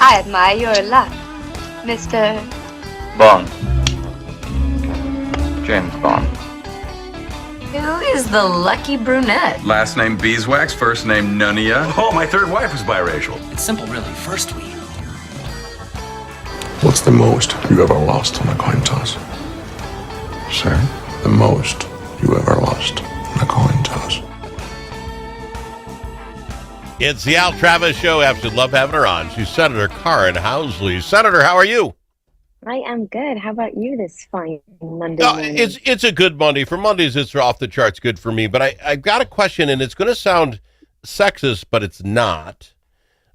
I admire your luck, Mr. Bond. James Bond. Who is the lucky brunette? Last name Beeswax, first name Nunia. Oh, my third wife was biracial. It's simple, really. First we... What's the most you ever lost on a coin toss? Sir? The most you ever lost on a coin toss. It's the Al Travis Show. Absolutely love having her on. She's Senator Karin Housley. Senator, how are you? I am good. How about you this fine Monday morning? It's a good Monday. For Mondays, it's off the charts good for me. But I've got a question, and it's going to sound sexist, but it's not.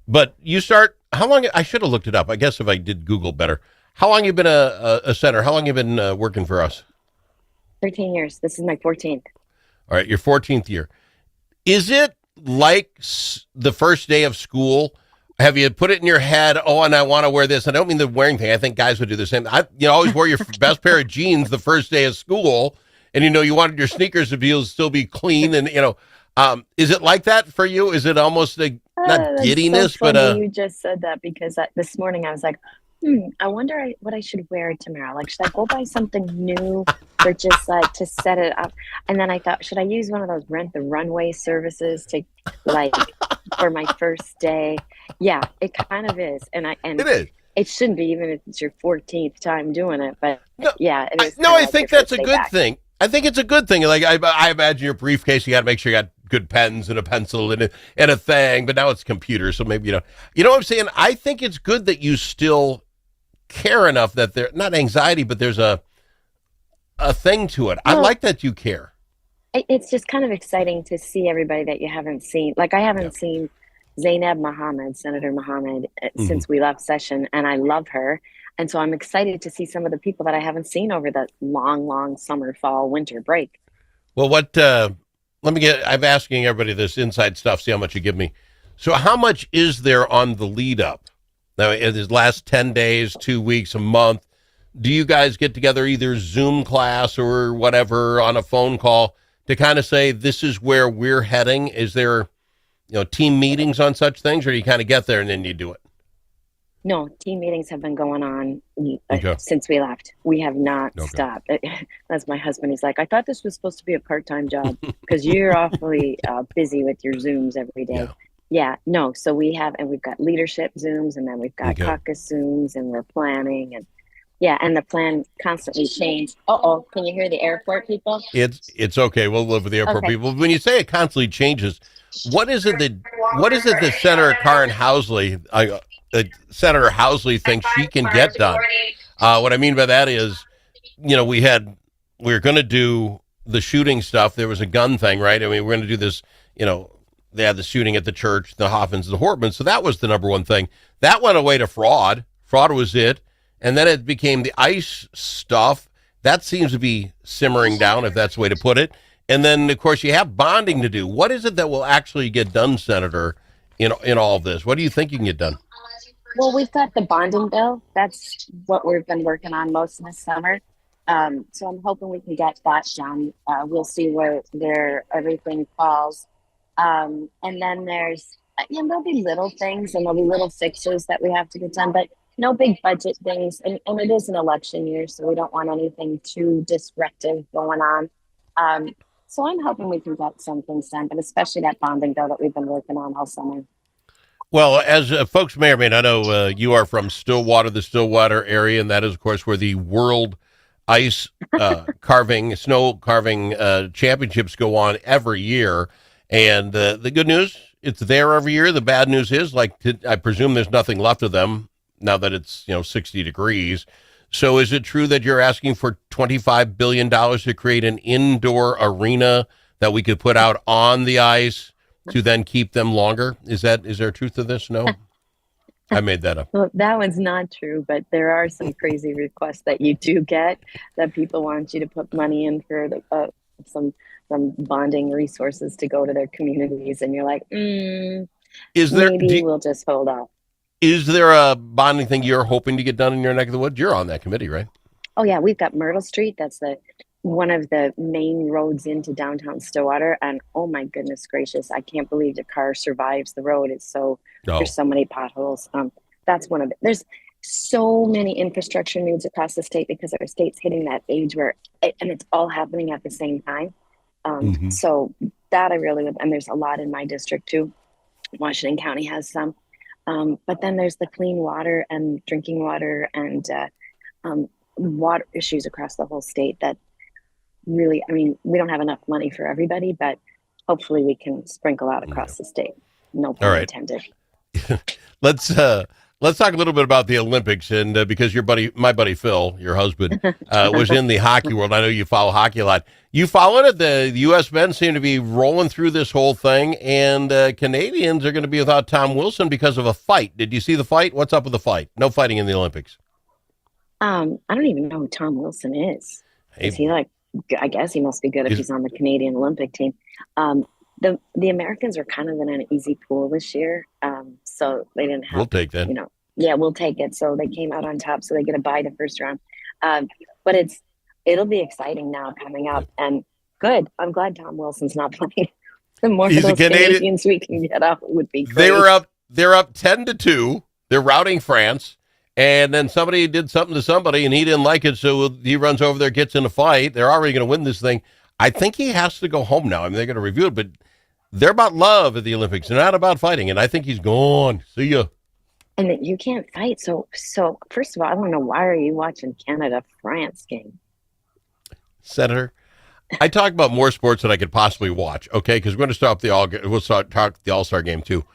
But you start, how long, I should have looked it up. I guess if I did Google better. How long you been a senator? How long you been working for us? 13 years. This is my 14th. All right, your 14th year. Is it like the first day of school? Have you put it in your head, oh, and I want to wear this? I don't mean the wearing thing. I think guys would do the same. You always wear your best pair of jeans the first day of school, and you wanted your sneakers to still be clean, and is it like that for you? Is it almost like not giddiness, so but you just said that because this morning I was like, I wonder what I should wear tomorrow. Like, should I go buy something new or just like to set it up? And then I thought, should I use one of those rent the runway services to like for my first day? Yeah, it kind of is. And it is. It shouldn't be, even if it's your 14th time doing it. But yeah, it is. I think that's a good thing. I think it's a good thing. Like I imagine your briefcase, you got to make sure you got good pens and a pencil and a thing. But now it's computer, so maybe you know what I'm saying. I think it's good that you still care enough that there not anxiety, but there's a thing to it. I like that you care. It's just kind of exciting to see everybody that you haven't seen. Like I haven't seen Zainab Mohammed, Senator Mohammed, since we left session, and I love her. And so I'm excited to see some of the people that I haven't seen over the long summer, fall, winter break. Well, I'm asking everybody this inside stuff, see how much you give me. So how much is there on the lead up? Now, in the last 10 days, 2 weeks, a month, do you guys get together either Zoom class or whatever on a phone call to kind of say, this is where we're heading? Is there, team meetings on such things, or do you kind of get there and then you do it? No, team meetings have been going on since we left. We have not stopped. That's my husband. He's like, I thought this was supposed to be a part-time job because you're awfully busy with your Zooms every day. Yeah, no. So we've got leadership Zooms, and then we've got caucus Zooms, and we're planning, and and the plan constantly changes. Can you hear the airport people? It's okay. We'll live with the airport people. When you say it constantly changes, what is it that Senator Karin Housley, Senator Housley thinks she can get done? What I mean by that is, we were going to do the shooting stuff. There was a gun thing, right? I mean, we're going to do this, they had the shooting at the church, the Hoffmans, the Hortmans. So that was the number one thing. That went away to fraud. Fraud was it. And then it became the ICE stuff. That seems to be simmering down, if that's the way to put it. And then, of course, you have bonding to do. What is it that will actually get done, Senator, in all of this? What do you think you can get done? Well, we've got the bonding bill. That's what we've been working on most of this summer. So I'm hoping we can get that done. We'll see where everything falls. And then there'll be little things and there'll be little fixes that we have to get done, but no big budget things. And it is an election year, so we don't want anything too disruptive going on. So I'm hoping we can get some things done, but especially that bonding bill that we've been working on all summer. Well, as folks may or may not know, you are from Stillwater, the Stillwater area, and that is, of course, where the World Ice Snow Carving Championships go on every year. And the good news, it's there every year. The bad news is, I presume there's nothing left of them now that it's 60 degrees. So is it true that you're asking for $25 billion to create an indoor arena that we could put out on the ice to then keep them longer? Is there truth to this? No? I made that up. Well, that one's not true, but there are some crazy requests that you do get that people want you to put money in for some bonding resources to go to their communities, and you're like, we'll just hold off. Is there a bonding thing you're hoping to get done in your neck of the woods? You're on that committee, right? Oh yeah, we've got Myrtle Street. That's one of the main roads into downtown Stillwater, and oh my goodness gracious, I can't believe the car survives the road. There's so many potholes. that's one of it. There's so many infrastructure needs across the state because our state's hitting that age where, and it's all happening at the same time. So that I really would, and there's a lot in my district too. Washington County has some, but then there's the clean water and drinking water and water issues across the whole state that really, I mean, we don't have enough money for everybody, but hopefully we can sprinkle out across the state. No pun intended. Let's talk a little bit about the Olympics, and because my buddy Phil, your husband, was in the hockey world. I know you follow hockey a lot. You followed it. The U.S. men seem to be rolling through this whole thing, and Canadians are going to be without Tom Wilson because of a fight. Did you see the fight? What's up with the fight? No fighting in the Olympics. I don't even know who Tom Wilson is. Is he like? I guess he must be good if he's on the Canadian Olympic team. The Americans are kind of in an easy pool this year, so they didn't have. We'll take that. We'll take it. So they came out on top, so they get a bye the first round. But it'll be exciting now coming up, and good. I'm glad Tom Wilson's not playing. The more of those Canadians we can get out would be great. They're up 10-2. They're routing France. And then somebody did something to somebody, and he didn't like it, so he runs over there, gets in a fight. They're already going to win this thing. I think he has to go home now. I mean, they're going to review it, but they're about love at the Olympics. They're not about fighting, and I think he's gone. See ya. And that you can't fight. So first of all, I want to know, why are you watching Canada-France game? Senator, I talk about more sports than I could possibly watch, okay? Because we're going to we'll talk the All-Star game, too.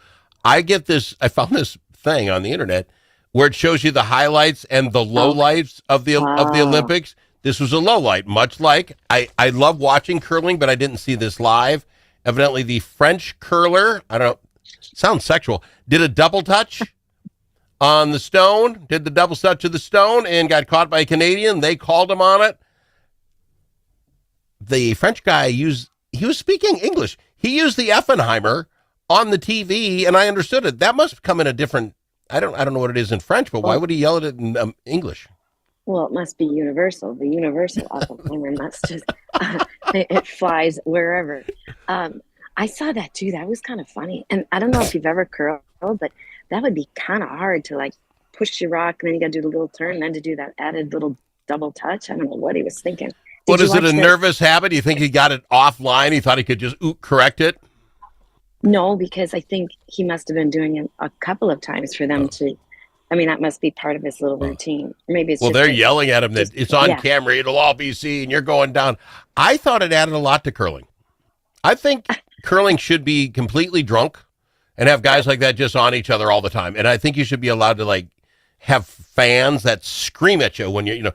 I found this thing on the internet where it shows you the highlights and the lowlights of the Olympics. This was a low light, much like I love watching curling, but I didn't see this live. Evidently, the French curler, I don't know, sounds sexual, did a double touch on the stone, did the double touch of the stone, and got caught by a Canadian. They called him on it. The French guy he was speaking English. He used the Effenheimer on the TV, and I understood it. That must come in a different, I don't know what it is in French, but why would he yell at it in English? Well, it must be universal. The universal Oppenheimer must just, it flies wherever. I saw that too. That was kind of funny. And I don't know if you've ever curled, but that would be kind of hard to like push your rock, and then you got to do the little turn, and then to do that added little double touch. I don't know what he was thinking. What is it, a nervous habit? Do you think he got it offline? He thought he could just correct it? No, because I think he must have been doing it a couple of times for them to. I mean, that must be part of his little routine. Maybe it's they're yelling at him that it's on camera. It'll all be seen. You're going down. I thought it added a lot to curling. I think curling should be completely drunk and have guys like that just on each other all the time. And I think you should be allowed to like have fans that scream at you when you're,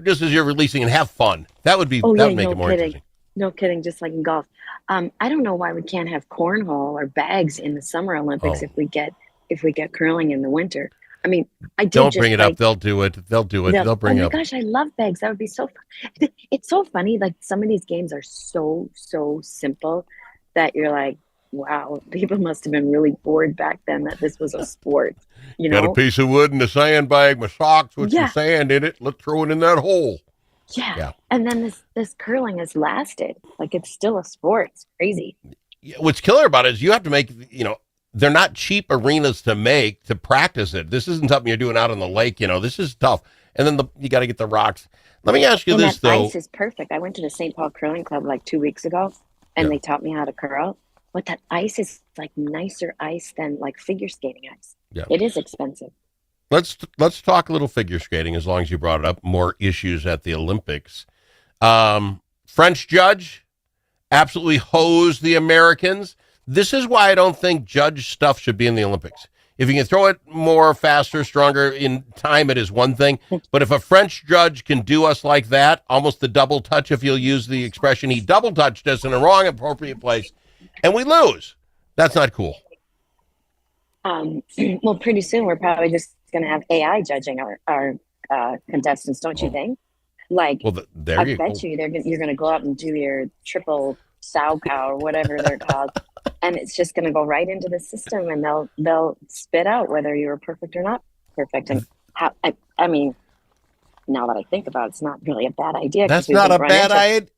just as you're releasing, and have fun. That would be that would make it more interesting. No kidding, just like in golf. I don't know why we can't have cornhole or bags in the Summer Olympics if we get curling in the winter. I mean, don't bring it up. They'll do it. They'll bring it up. Oh my gosh, I love bags. That would be so fun. It's so funny. Like some of these games are so simple that you're like, wow, people must have been really bored back then that this was a sport. Got a piece of wood and a sandbag, my socks with some sand in it. Let's throw it in that hole. Yeah. And then this curling has lasted. Like it's still a sport. It's crazy. What's killer about it is you have to make, they're not cheap arenas to practice it. This isn't something you're doing out on the lake. This is tough. And then you got to get the rocks. Let me ask you this, that though. Ice is perfect. I went to the St. Paul Curling Club like 2 weeks ago, and they taught me how to curl. But that ice is like nicer ice than like figure skating ice. Yeah. It is expensive. Let's talk a little figure skating, as long as you brought it up. More issues at the Olympics. French judge absolutely hosed the Americans. This is why I don't think judge stuff should be in the Olympics. If you can throw it more, faster, stronger in time, it is one thing. But if a French judge can do us like that, almost the double touch, if you'll use the expression, he double touched us in the wrong appropriate place, and we lose. That's not cool. Well, pretty soon we're probably just going to have AI judging our contestants, don't you think? Like, I bet you you're going to go out and do your triple sow cow or whatever they're called, and it's just going to go right into the system, and they'll spit out whether you were perfect or not perfect. And I mean, now that I think about it, it's not really a bad idea. That's not a bad idea.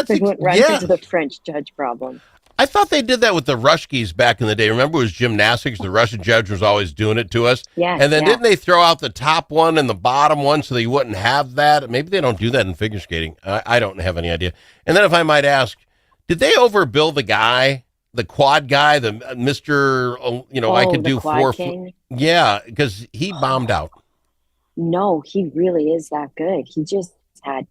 We went right into the French judge problem. I thought they did that with the Rushkies back in the day. Remember, it was gymnastics. The Russian judge was always doing it to us. Yeah. And then didn't they throw out the top one and the bottom one so they wouldn't have that? Maybe they don't do that in figure skating. I don't have any idea. And then if I might ask, did they overbill the guy, the quad guy, the Mr., I could do quad 4. king? Yeah, because he bombed out. No, he really is that good. He just I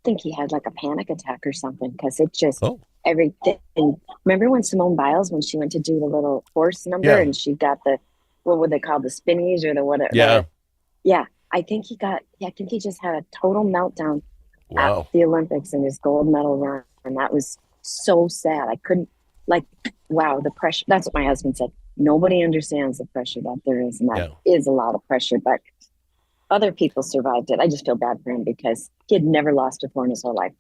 think he had like a panic attack or something because it just, everything. Remember when Simone Biles, when she went to do the little horse number and she got what would they call the spinnies or the whatever? Yeah. I think he just had a total meltdown at the Olympics in his gold medal run. And that was so sad. I couldn't, the pressure. That's what my husband said. Nobody understands the pressure that there is. And that is a lot of pressure, but other people survived it. I just feel bad for him because he had never lost before in his whole life.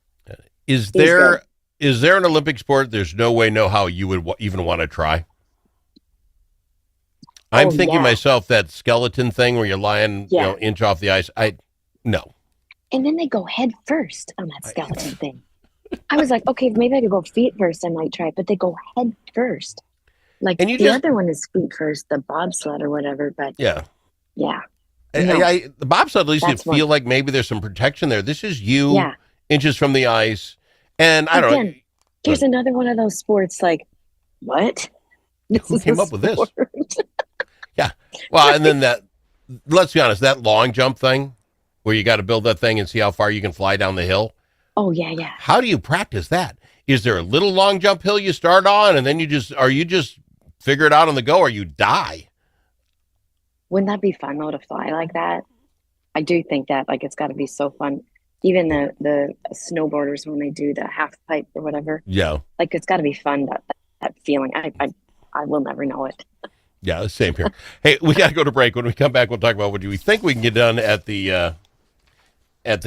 Is there an Olympic sport there's no way, no how you would even want to try? I'm thinking myself that skeleton thing where you're lying, inch off the ice. No. And then they go head first on that skeleton thing. I was like, okay, maybe I could go feet first. I might try it, but they go head first. Other one is feet first, the bobsled or whatever. But yeah. The bobsled, at least you feel like maybe there's some protection there. This is inches from the ice. And I don't know. Here's another one of those sports what? Who came up with this? Yeah. Well, and then let's be honest, that long jump thing where you got to build that thing and see how far you can fly down the hill. Oh, yeah. How do you practice that? Is there a little long jump hill you start on and then you just figure it out on the go or you die? Wouldn't that be fun though to fly like that? I do think that it's got to be so fun. Even the snowboarders when they do the half pipe or whatever. Yeah. It's got to be fun that feeling. I will never know it. Yeah, same here. Hey, we got to go to break. When we come back, we'll talk about what do we think we can get done at the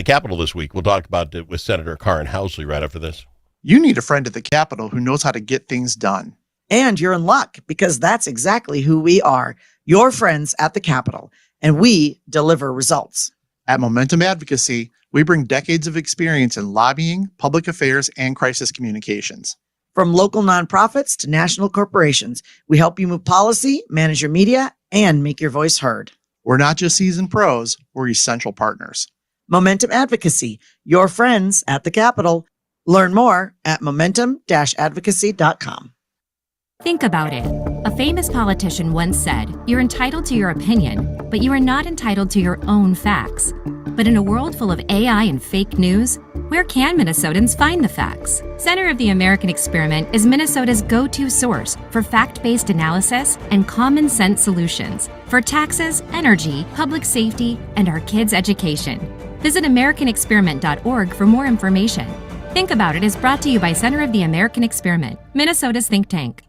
Capitol this week. We'll talk about it with Senator Karin Housley right after this. You need a friend at the Capitol who knows how to get things done. And you're in luck because that's exactly who we are, your friends at the Capitol, and we deliver results. At Momentum Advocacy, we bring decades of experience in lobbying, public affairs, and crisis communications. From local nonprofits to national corporations, we help you move policy, manage your media, and make your voice heard. We're not just seasoned pros, we're essential partners. Momentum Advocacy, your friends at the Capitol. Learn more at momentum-advocacy.com. Think about it. A famous politician once said, "You're entitled to your opinion, but you are not entitled to your own facts." But in a world full of AI and fake news, where can Minnesotans find the facts? Center of the American Experiment is Minnesota's go-to source for fact-based analysis and common sense solutions for taxes, energy, public safety, and our kids' education. Visit AmericanExperiment.org for more information. Think About It is brought to you by Center of the American Experiment, Minnesota's think tank.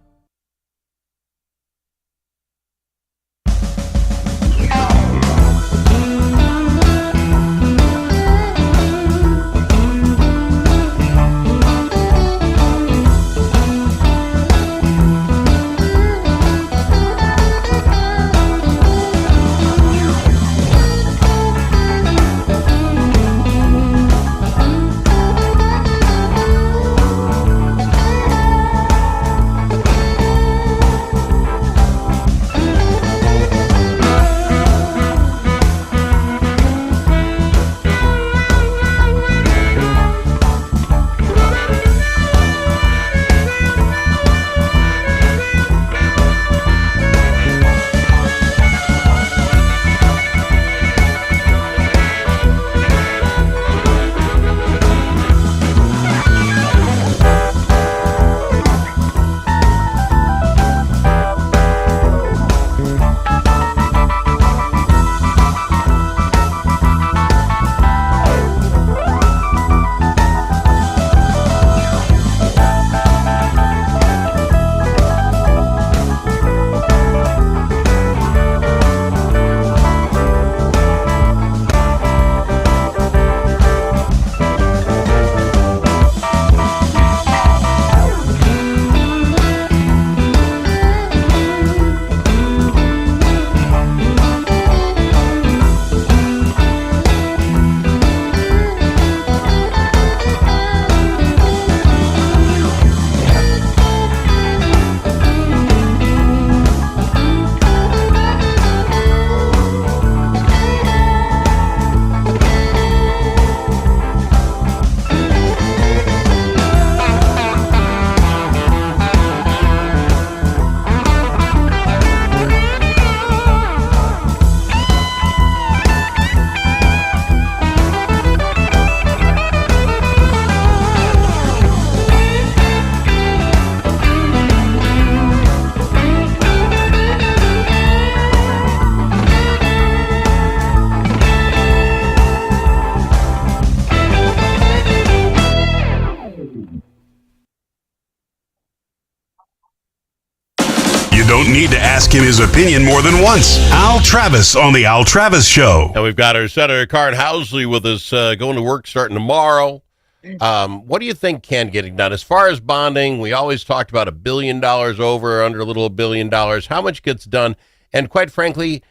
don't need to ask him his opinion more than once. Al Travis on The Al Travis Show. And we've got our Senator Karin Housley with us going to work starting tomorrow. What do you think can getting done? As far as bonding, we always talked about $1 billion over, under a little $1 billion. How much gets done? And quite frankly,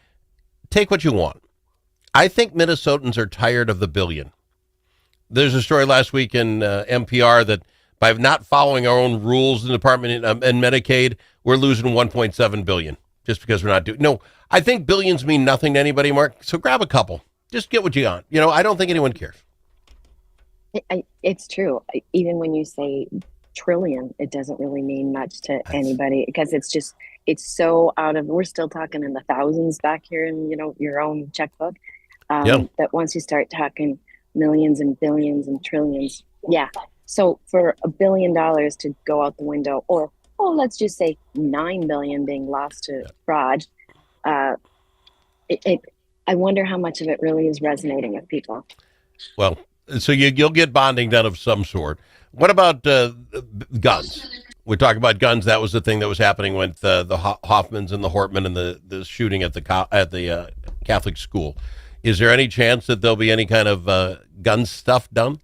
take what you want. I think Minnesotans are tired of the billion. There's a story last week in NPR that by not following our own rules in the department and Medicaid, we're losing $1.7 billion just because we're not doing. No, I think billions mean nothing to anybody, Mark. So grab a couple. Just get what you want. I don't think anyone cares. It's true. Even when you say trillion, it doesn't really mean much to anybody because it's so out of. We're still talking in the thousands back here in your own checkbook. That once you start talking millions and billions and trillions, yeah. So for $1 billion to go out the window, or let's just say $9 billion being lost to fraud, I wonder how much of it really is resonating with people. Well, so you'll get bonding done of some sort. What about guns? We're talking about guns. That was the thing that was happening with the Hoffmans and the Hortman and the shooting at the Catholic school. Is there any chance that there'll be any kind of gun stuff done?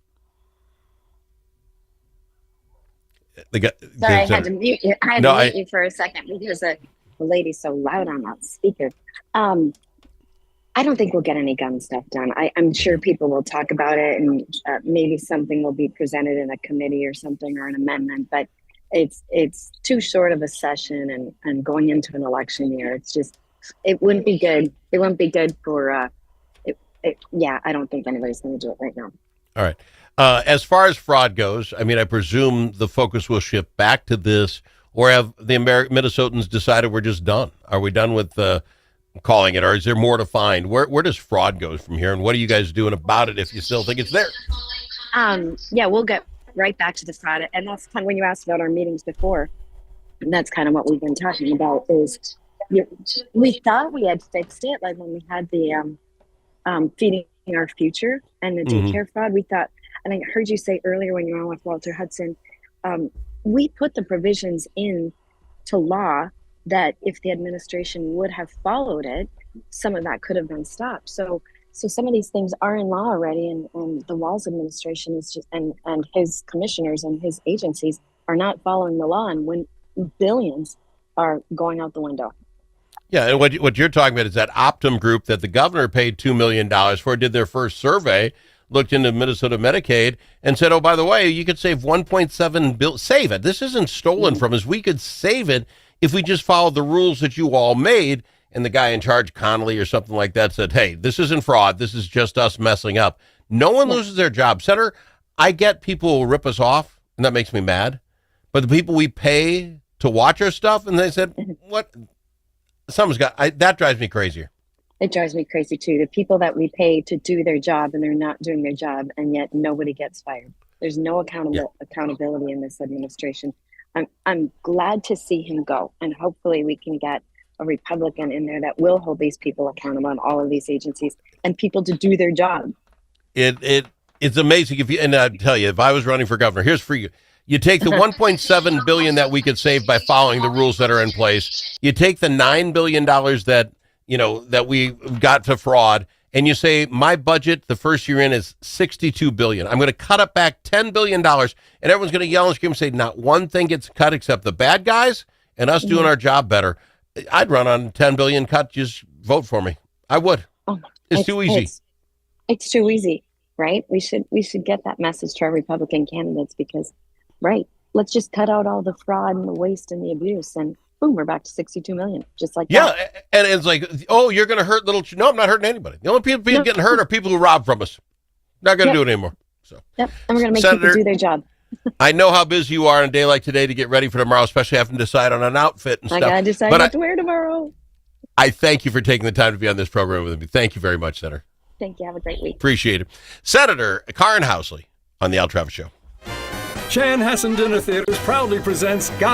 Sorry, I had to mute you. I had to mute you for a second because the lady's so loud on that speaker. I don't think we'll get any gun stuff done. I'm sure people will talk about it, and maybe something will be presented in a committee or something, or an amendment. But it's too short of a session, and going into an election year, it wouldn't be good. It wouldn't be good for. I don't think anybody's going to do it right now. All right. As far as fraud goes, I mean, I presume the focus will shift back to this, or have the Minnesotans decided we're just done? Are we done with calling it, or is there more to find? Where does fraud go from here, and what are you guys doing about it if you still think it's there? We'll get right back to the fraud, and that's kind of when you asked about our meetings before, and that's kind of what we've been talking about is we thought we had fixed it, like when we had the feeding our future and the daycare fraud. We thought, and I heard you say earlier when you were on with Walter Hudson, we put the provisions in to law that if the administration would have followed it, some of that could have been stopped. So some of these things are in law already, and the Walz administration is just, and his commissioners and his agencies are not following the law, and when billions are going out the window. Yeah, and what you're talking about is that Optum group that the governor paid $2 million for, did their first survey, looked into Minnesota Medicaid, and said, oh, by the way, you could save $1.7 billion. Save it. This isn't stolen from us. We could save it if we just followed the rules that you all made. And the guy in charge, Connolly or something like that, said, hey, this isn't fraud. This is just us messing up. No one loses their job. Senator, I get people will rip us off, and that makes me mad. But the people we pay to watch our stuff, and they said, what? That drives me crazier. It drives me crazy too. The people that we pay to do their job, and they're not doing their job, and yet nobody gets fired. There's no accountability in this administration. I'm glad to see him go, and hopefully we can get a Republican in there that will hold these people accountable in all of these agencies and people to do their job. It's amazing and I tell you, if I was running for governor, here's for you. You take the $1.7 billion that we could save by following the rules that are in place. You take the $9 billion that we got to fraud, and you say my budget the first year in is $62 billion. I'm going to cut it back $10 billion, and everyone's going to yell and scream and say not one thing gets cut except the bad guys and us doing our job better. I'd run on $10 billion cut. Just vote for me. I would. It's too easy. It's too easy, right? We should get that message to our Republican candidates because. Right. Let's just cut out all the fraud and the waste and the abuse, and boom, we're back to 62 million, just like that. Yeah, and it's like, oh, you're going to hurt little. No, I'm not hurting anybody. The only people getting hurt are people who rob from us. Not going to do it anymore. So. Yep, and we're going to make people do their job. I know how busy you are on a day like today to get ready for tomorrow, especially having to decide on an outfit and stuff. I got to decide what to wear tomorrow. I thank you for taking the time to be on this program with me. Thank you very much, Senator. Thank you. Have a great week. Appreciate it. Senator Karin Housley on The Al Travis Show. Chanhassen Dinner Theaters proudly presents Guy